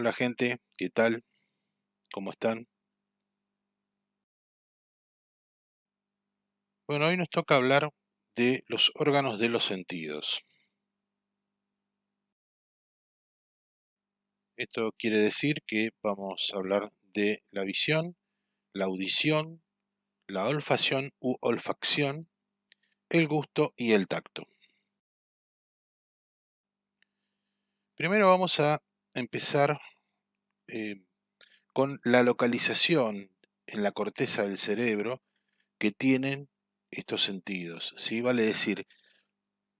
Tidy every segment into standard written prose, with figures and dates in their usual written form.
Hola gente, ¿qué tal? ¿Cómo están? Bueno, hoy nos toca hablar de los órganos de los sentidos. Esto quiere decir que vamos a hablar de la visión, la audición, la olfacción u olfacción, el gusto y el tacto. Primero vamos a empezar eh, con la localización en la corteza del cerebro que tienen estos sentidos, ¿sí? Vale decir,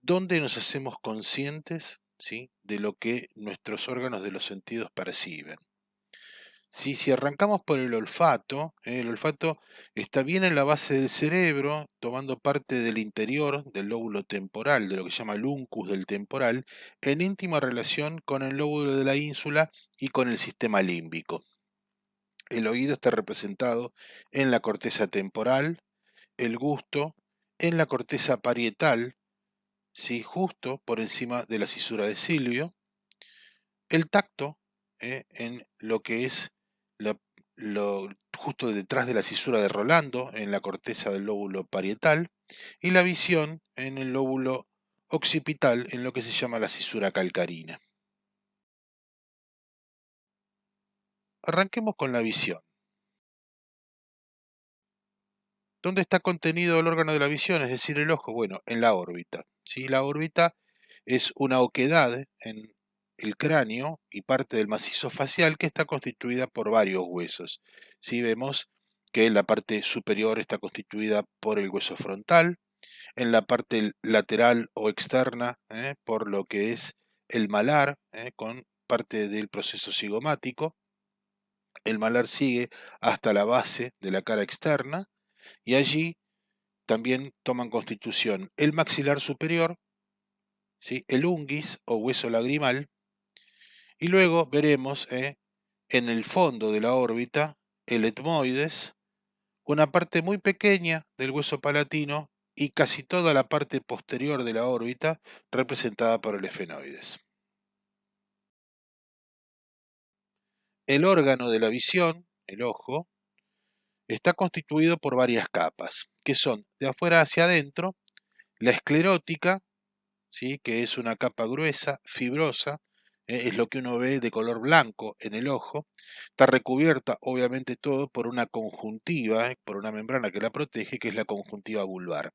¿dónde nos hacemos conscientes, ¿sí?, de lo que nuestros órganos de los sentidos perciben? Sí, si arrancamos por el olfato está bien en la base del cerebro, tomando parte del interior del lóbulo temporal, de lo que se llama el uncus del temporal, en íntima relación con el lóbulo de la ínsula y con el sistema límbico. El oído está representado en la corteza temporal, el gusto en la corteza parietal, ¿sí?, justo por encima de la cisura de Silvio, el tacto en lo que es la- justo detrás de la cisura de Rolando, en la corteza del lóbulo parietal, y la visión en el lóbulo occipital, en lo que se llama la cisura calcarina. Arranquemos con la visión. ¿Dónde está contenido el órgano de la visión, es decir, el ojo? Bueno, en la órbita. ¿Sí? La órbita es una oquedad en el cráneo y parte del macizo facial que está constituida por varios huesos. ¿Sí? Vemos que en la parte superior está constituida por el hueso frontal, en la parte lateral o externa por lo que es el malar, con parte del proceso cigomático. El malar sigue hasta la base de la cara externa y allí también toman constitución el maxilar superior, ¿sí?, el unguis o hueso lagrimal, y luego veremos en el fondo de la órbita el etmoides, una parte muy pequeña del hueso palatino y casi toda la parte posterior de la órbita representada por el esfenoides. El órgano de la visión, el ojo, está constituido por varias capas, que son de afuera hacia adentro, la esclerótica, ¿sí?, que es una capa gruesa, fibrosa, es lo que uno ve de color blanco en el ojo. Está recubierta, obviamente, todo por una conjuntiva, por una membrana que la protege, que es la conjuntiva vulvar.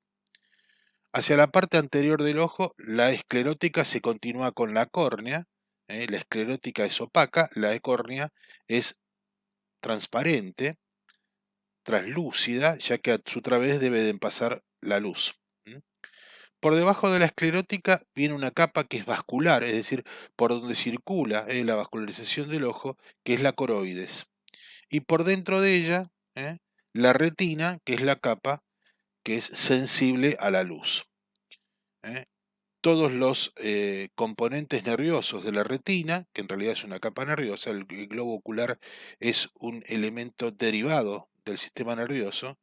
Hacia la parte anterior del ojo, la esclerótica se continúa con la córnea. La esclerótica es opaca, la córnea es transparente, translúcida, ya que a su través debe de pasar la luz. Por debajo de la esclerótica viene una capa que es vascular, es decir, por donde circula la vascularización del ojo, que es la coroides. Y por dentro de ella, la retina, que es la capa que es sensible a la luz. ¿eh? Todos los componentes nerviosos de la retina, que en realidad es una capa nerviosa, el globo ocular es un elemento derivado del sistema nervioso,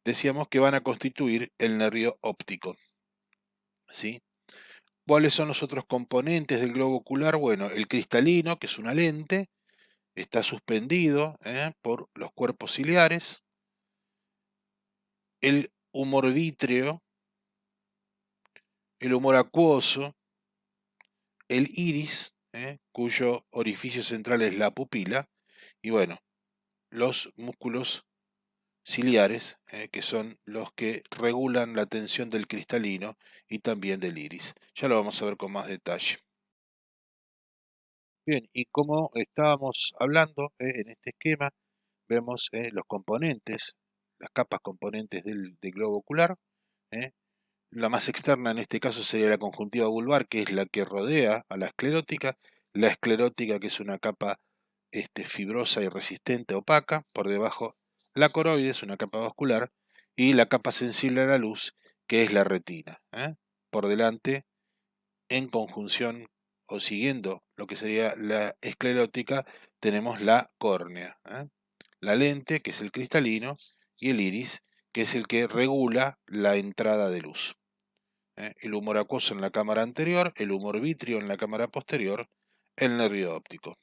decíamos que van a constituir el nervio óptico. ¿Sí? ¿Cuáles son los otros componentes del globo ocular? Bueno, el cristalino, que es una lente, está suspendido por los cuerpos ciliares, el humor vítreo, el humor acuoso, el iris, cuyo orificio central es la pupila, y bueno, los músculos ciliares, que son los que regulan la tensión del cristalino y también del iris. Ya lo vamos a ver con más detalle. Bien, y como estábamos hablando en este esquema, vemos los componentes, las capas componentes del globo ocular. ¿eh? La más externa en este caso sería la conjuntiva vulvar, que es la que rodea a la esclerótica, que es una capa fibrosa y resistente, opaca, por debajo la coroides, una capa vascular, y la capa sensible a la luz, que es la retina. Por delante, en conjunción o siguiendo lo que sería la esclerótica, tenemos la córnea, la lente, que es el cristalino, y el iris, que es el que regula la entrada de luz. El humor acuoso en la cámara anterior, el humor vítreo en la cámara posterior, el nervio óptico.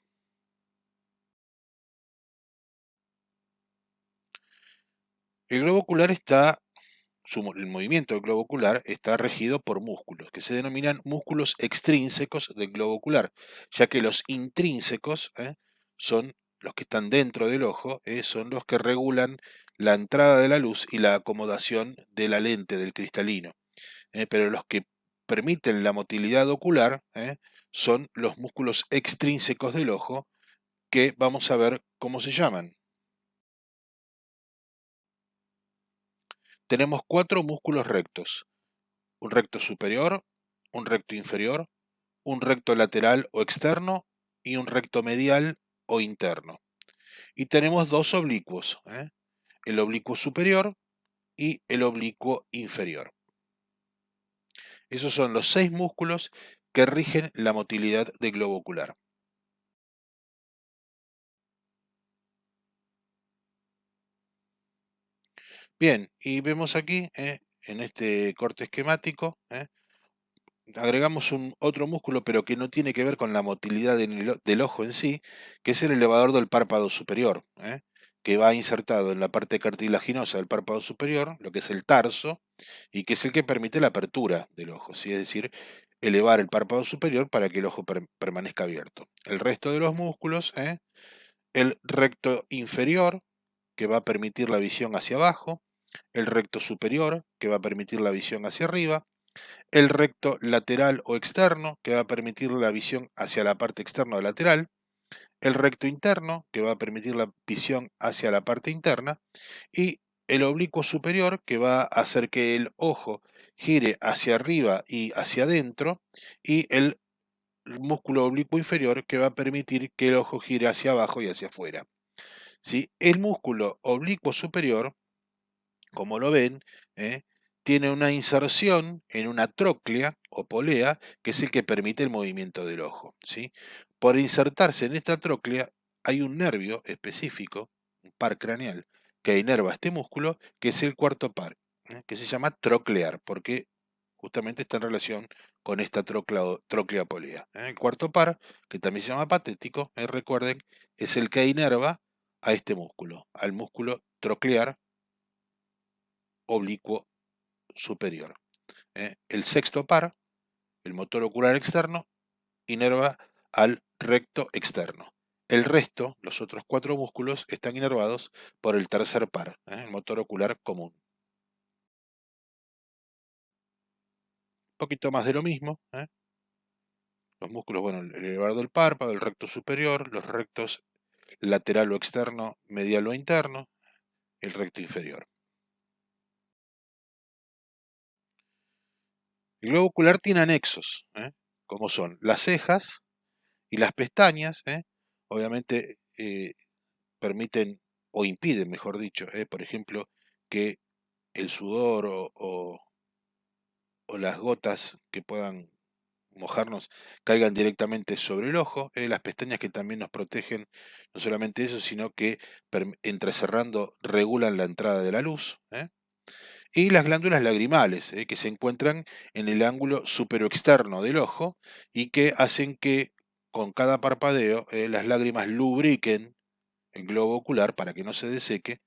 El globo ocular está, el movimiento del globo ocular está regido por músculos, que se denominan músculos extrínsecos del globo ocular, ya que los intrínsecos son los que están dentro del ojo, son los que regulan la entrada de la luz y la acomodación de la lente del cristalino. Pero los que permiten la motilidad ocular son los músculos extrínsecos del ojo, que vamos a ver cómo se llaman. Tenemos 4 músculos rectos: un recto superior, un recto inferior, un recto lateral o externo y un recto medial o interno. Y tenemos 2 oblicuos, el oblicuo superior y el oblicuo inferior. Esos son los 6 músculos que rigen la motilidad del globo ocular. Bien, y vemos aquí, en este corte esquemático, agregamos otro músculo, pero que no tiene que ver con la motilidad del ojo en sí, que es el elevador del párpado superior, que va insertado en la parte cartilaginosa del párpado superior, lo que es el tarso, y que es el que permite la apertura del ojo, ¿sí? Es decir, elevar el párpado superior para que el ojo permanezca abierto. El resto de los músculos, el recto inferior, que va a permitir la visión hacia abajo, el recto superior, que va a permitir la visión hacia arriba, el recto lateral o externo, que va a permitir la visión hacia la parte externa o lateral, el recto interno, que va a permitir la visión hacia la parte interna, y el oblicuo superior, que va a hacer que el ojo gire hacia arriba y hacia adentro, y el músculo oblicuo inferior, que va a permitir que el ojo gire hacia abajo y hacia afuera. ¿Sí? El músculo oblicuo superior, como lo ven, ¿eh? Tiene una inserción en una tróclea o polea, que es el que permite el movimiento del ojo, ¿sí? Por insertarse en esta tróclea hay un nervio específico, un par craneal, que inerva este músculo, que es el cuarto par, que se llama troclear, porque justamente está en relación con esta tróclea polea. El cuarto par, que también se llama patético, recuerden, es el que inerva a este músculo, al músculo troclear oblicuo superior. El sexto par, el motor ocular externo, inerva al recto externo. El resto, los otros 4 músculos, están inervados por el tercer par, el motor ocular común. Un poquito más de lo mismo. Los músculos, bueno, el elevador del párpado, el recto superior, los rectos lateral o externo, medial o interno, el recto inferior. El globo ocular tiene anexos, como son las cejas y las pestañas, obviamente permiten o impiden, mejor dicho, por ejemplo, que el sudor o las gotas que puedan mojarnos caigan directamente sobre el ojo, las pestañas que también nos protegen, no solamente eso, sino que entrecerrando regulan la entrada de la luz, y las glándulas lagrimales, que se encuentran en el ángulo superoexterno del ojo y que hacen que con cada parpadeo las lágrimas lubriquen el globo ocular para que no se deseque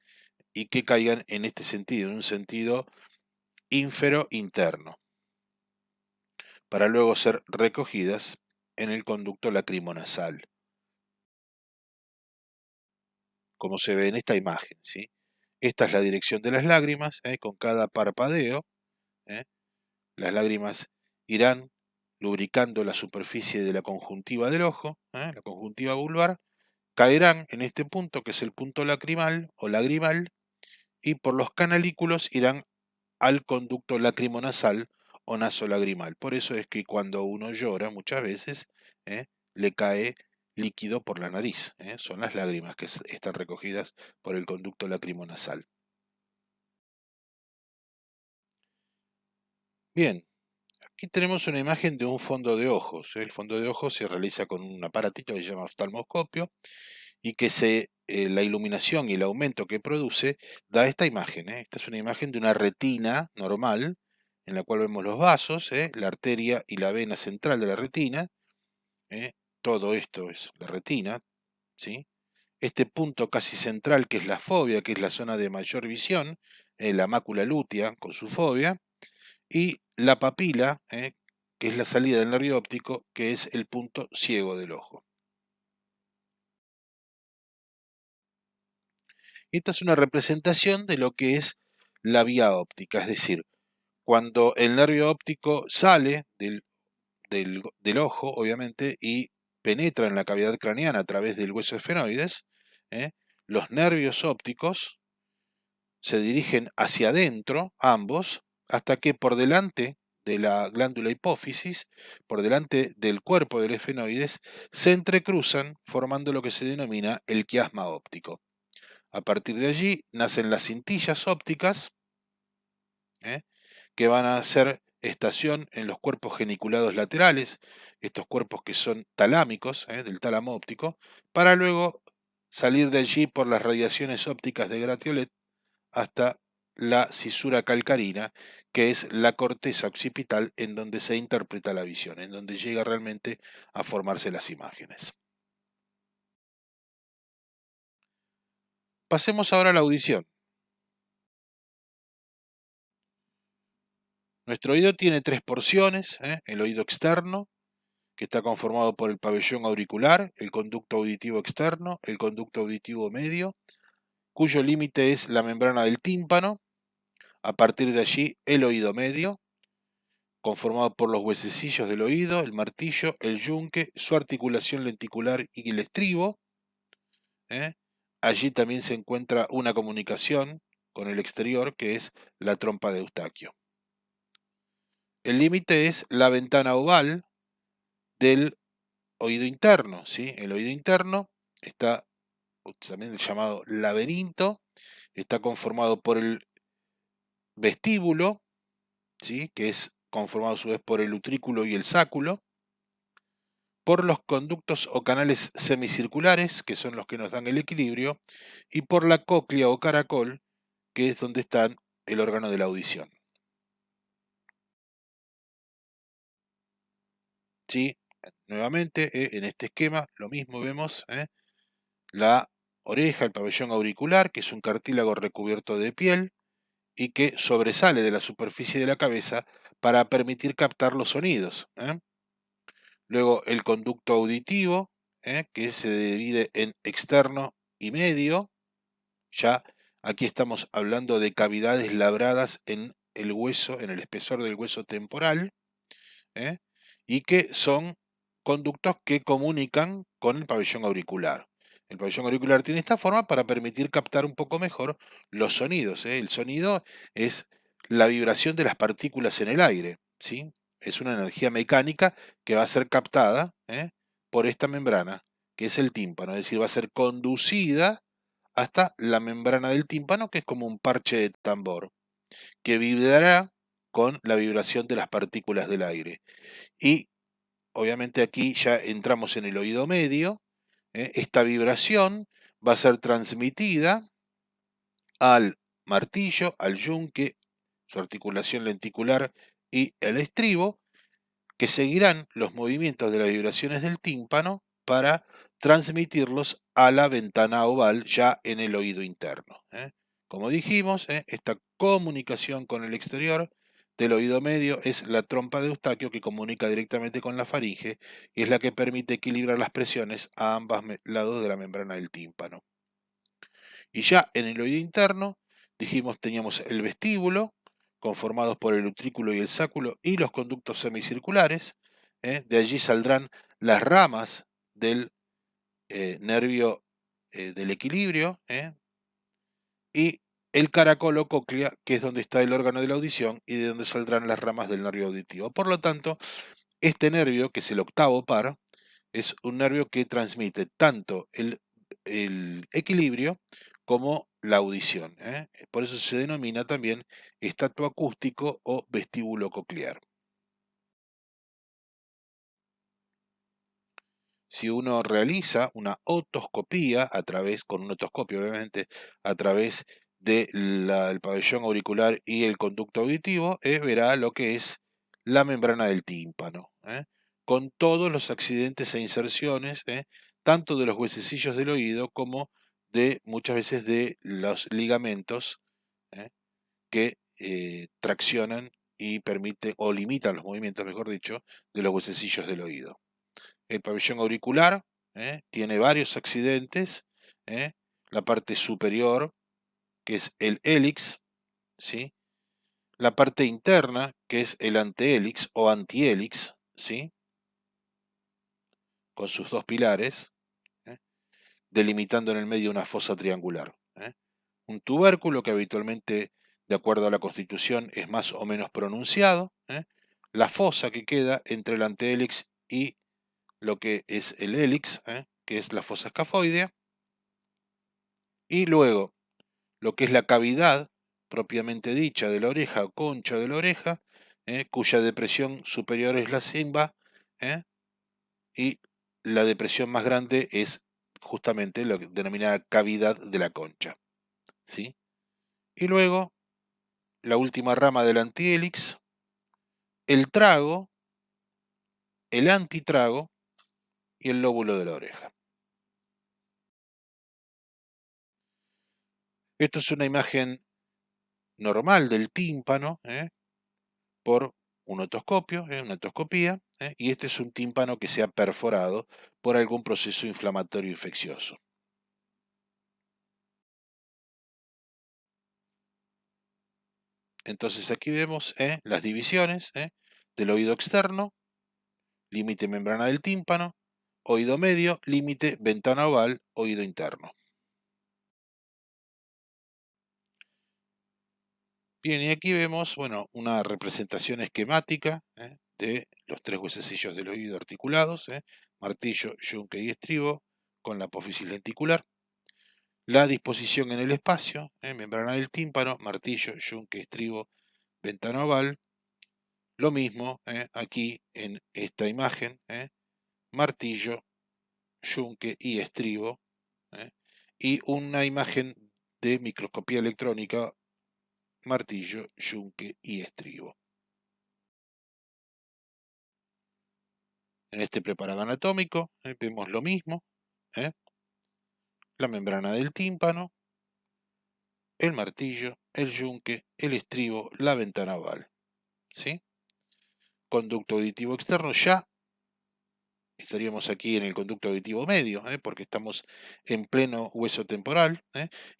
y que caigan en este sentido, en un sentido ínfero interno, para luego ser recogidas en el conducto lacrimonasal, como se ve en esta imagen, ¿sí? Esta es la dirección de las lágrimas, con cada parpadeo, ¿eh? Las lágrimas irán lubricando la superficie de la conjuntiva del ojo, la conjuntiva vulvar, caerán en este punto que es el punto lacrimal o lagrimal, y por los canalículos irán al conducto lacrimonasal o nasolagrimal. Por eso es que cuando uno llora muchas veces le cae líquido por la nariz. Son las lágrimas que están recogidas por el conducto lacrimonasal. Bien, aquí tenemos una imagen de un fondo de ojos. El fondo de ojos se realiza con un aparatito que se llama oftalmoscopio y que la iluminación y el aumento que produce da esta imagen. Esta es una imagen de una retina normal, en la cual vemos los vasos, la arteria y la vena central de la retina. Todo esto es la retina, ¿sí? este punto casi central que es la fóvea, que es la zona de mayor visión, la mácula lútea con su fóvea, y la papila, que es la salida del nervio óptico, que es el punto ciego del ojo. Esta es una representación de lo que es la vía óptica, es decir, cuando el nervio óptico sale del ojo, obviamente, y penetra en la cavidad craneana a través del hueso esfenoides, ¿eh? Los nervios ópticos se dirigen hacia adentro, ambos, hasta que por delante de la glándula hipófisis, por delante del cuerpo del esfenoides, se entrecruzan formando lo que se denomina el quiasma óptico. A partir de allí nacen las cintillas ópticas, ¿eh? que van a hacer estación en los cuerpos geniculados laterales, estos cuerpos que son talámicos, del tálamo óptico, para luego salir de allí por las radiaciones ópticas de Gratiolet hasta la cisura calcarina, que es la corteza occipital en donde se interpreta la visión, en donde llega realmente a formarse las imágenes. Pasemos ahora a la audición. Nuestro oído tiene tres porciones, el oído externo, que está conformado por el pabellón auricular, el conducto auditivo externo, el conducto auditivo medio, cuyo límite es la membrana del tímpano. A partir de allí, el oído medio, conformado por los huesecillos del oído, el martillo, el yunque, su articulación lenticular y el estribo. ¿eh? Allí también se encuentra una comunicación con el exterior, que es la trompa de Eustaquio. El límite es la ventana oval del oído interno, ¿sí? El oído interno está también llamado laberinto, está conformado por el vestíbulo, ¿sí? Que es conformado a su vez por el utrículo y el sáculo, por los conductos o canales semicirculares, que son los que nos dan el equilibrio, y por la cóclea o caracol, que es donde está el órgano de la audición. ¿Sí? Nuevamente, en este esquema, lo mismo vemos la oreja, el pabellón auricular, que es un cartílago recubierto de piel y que sobresale de la superficie de la cabeza para permitir captar los sonidos. Luego el conducto auditivo, que se divide en externo y medio. Ya aquí estamos hablando de cavidades labradas en el hueso, en el espesor del hueso temporal, ¿eh? Y que son conductos que comunican con el pabellón auricular. El pabellón auricular tiene esta forma para permitir captar un poco mejor los sonidos. El sonido es la vibración de las partículas en el aire, ¿sí? Es una energía mecánica que va a ser captada por esta membrana, que es el tímpano, es decir, va a ser conducida hasta la membrana del tímpano, que es como un parche de tambor, que vibrará con la vibración de las partículas del aire. Y obviamente aquí ya entramos en el oído medio. Esta vibración va a ser transmitida al martillo, al yunque, su articulación lenticular y el estribo, que seguirán los movimientos de las vibraciones del tímpano para transmitirlos a la ventana oval ya en el oído interno. Como dijimos, esta comunicación con el exterior del oído medio es la trompa de Eustaquio, que comunica directamente con la faringe y es la que permite equilibrar las presiones a ambos lados de la membrana del tímpano. Y ya en el oído interno, dijimos, teníamos el vestíbulo, conformados por el utrículo y el sáculo y los conductos semicirculares. De allí saldrán las ramas del nervio del equilibrio y el caracol o cóclea, que es donde está el órgano de la audición y de donde saldrán las ramas del nervio auditivo. Por lo tanto, este nervio, que es el octavo par, es un nervio que transmite tanto el equilibrio como la audición. Por eso se denomina también estato acústico o vestíbulo coclear. Si uno realiza una otoscopía con un otoscopio obviamente, a través del pabellón auricular y el conducto auditivo, verá lo que es la membrana del tímpano, con todos los accidentes e inserciones, tanto de los huesecillos del oído como de muchas veces de los ligamentos que traccionan y permiten o limitan los movimientos, mejor dicho, de los huesecillos del oído. El pabellón auricular tiene varios accidentes. La parte superior, que es el hélix, ¿sí? La parte interna, que es el antehélix o antihélix, ¿sí? Con sus dos pilares, delimitando en el medio una fosa triangular. Un tubérculo que habitualmente, de acuerdo a la Constitución, es más o menos pronunciado. La fosa que queda entre el antehélix y lo que es el hélix, que es la fosa escafoidea. Y luego, lo que es la cavidad propiamente dicha de la oreja o concha de la oreja, cuya depresión superior es la cimba, y la depresión más grande es justamente la denominada cavidad de la concha, ¿sí? Y luego, la última rama del antihélix, el trago, el antitrago y el lóbulo de la oreja. Esto es una imagen normal del tímpano, por un otoscopio, una otoscopía, y este es un tímpano que se ha perforado por algún proceso inflamatorio infeccioso. Entonces aquí vemos las divisiones del oído externo, límite membrana del tímpano, oído medio, límite ventana oval, oído interno. Bien, y aquí vemos, bueno, una representación esquemática de los tres huesecillos del oído articulados, martillo, yunque y estribo, con la apófisis lenticular. La disposición en el espacio, membrana del tímpano, martillo, yunque, estribo, ventana oval. Lo mismo aquí en esta imagen, martillo, yunque y estribo. Y una imagen de microscopía electrónica, martillo, yunque y estribo. En este preparado anatómico vemos lo mismo, la membrana del tímpano, el martillo, el yunque, el estribo, la ventana oval, ¿sí? Conducto auditivo externo, ya estaríamos aquí en el conducto auditivo medio, porque estamos en pleno hueso temporal,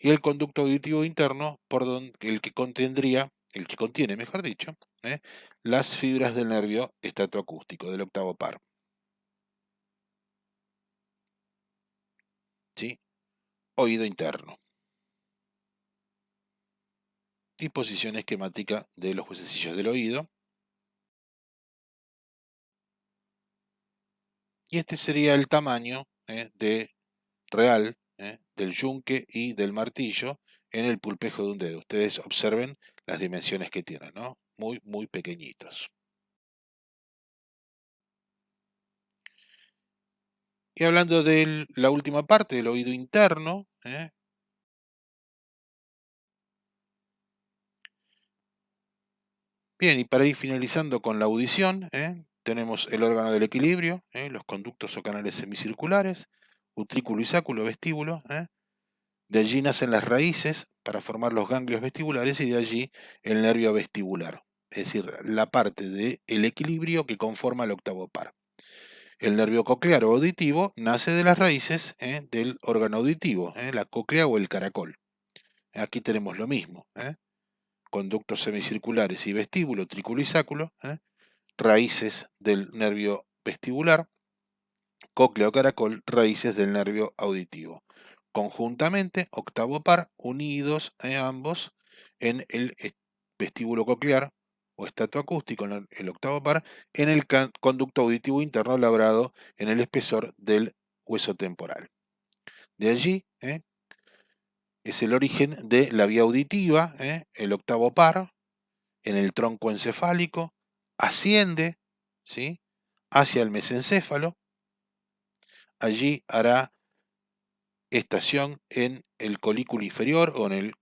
y el conducto auditivo interno, por donde, el que contiene, mejor dicho, las fibras del nervio estatoacústico del octavo par. ¿Sí? Oído interno. Disposición esquemática de los huesecillos del oído. Y este sería el tamaño real del yunque y del martillo en el pulpejo de un dedo. Ustedes observen las dimensiones que tienen, ¿no? Muy, muy pequeñitos. Y hablando de la última parte del oído interno, bien, y para ir finalizando con la audición, tenemos el órgano del equilibrio, los conductos o canales semicirculares, utrículo y sáculo, vestíbulo. De allí nacen las raíces para formar los ganglios vestibulares y de allí el nervio vestibular, es decir, la parte del equilibrio que conforma el octavo par. El nervio coclear o auditivo nace de las raíces del órgano auditivo, la cóclea o el caracol. Aquí tenemos lo mismo, conductos semicirculares y vestíbulo, trículo y sáculo, raíces del nervio vestibular, cóclea o caracol, raíces del nervio auditivo. Conjuntamente, octavo par, unidos ambos en el vestíbulo coclear o estatoacústico, en el octavo par, en el conducto auditivo interno labrado en el espesor del hueso temporal. De allí es el origen de la vía auditiva, el octavo par, en el tronco encefálico, asciende, ¿sí?, hacia el mesencéfalo. Allí hará estación en el colículo inferior o en el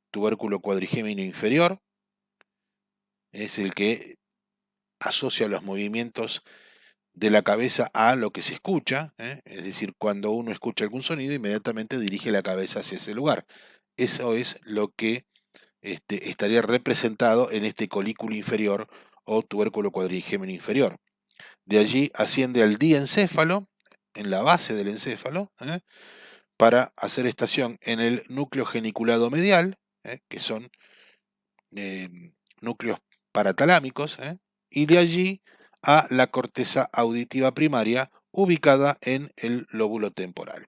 tubérculo cuadrigémino inferior. Es el que asocia los movimientos de la cabeza a lo que se escucha, es decir, cuando uno escucha algún sonido, inmediatamente dirige la cabeza hacia ese lugar. Eso es lo que estaría representado en este colículo inferior o tubérculo cuadrigémino inferior. De allí asciende al diencéfalo, en la base del encéfalo, para hacer estación en el núcleo geniculado medial, que son núcleos paratalámicos, y de allí a la corteza auditiva primaria ubicada en el lóbulo temporal.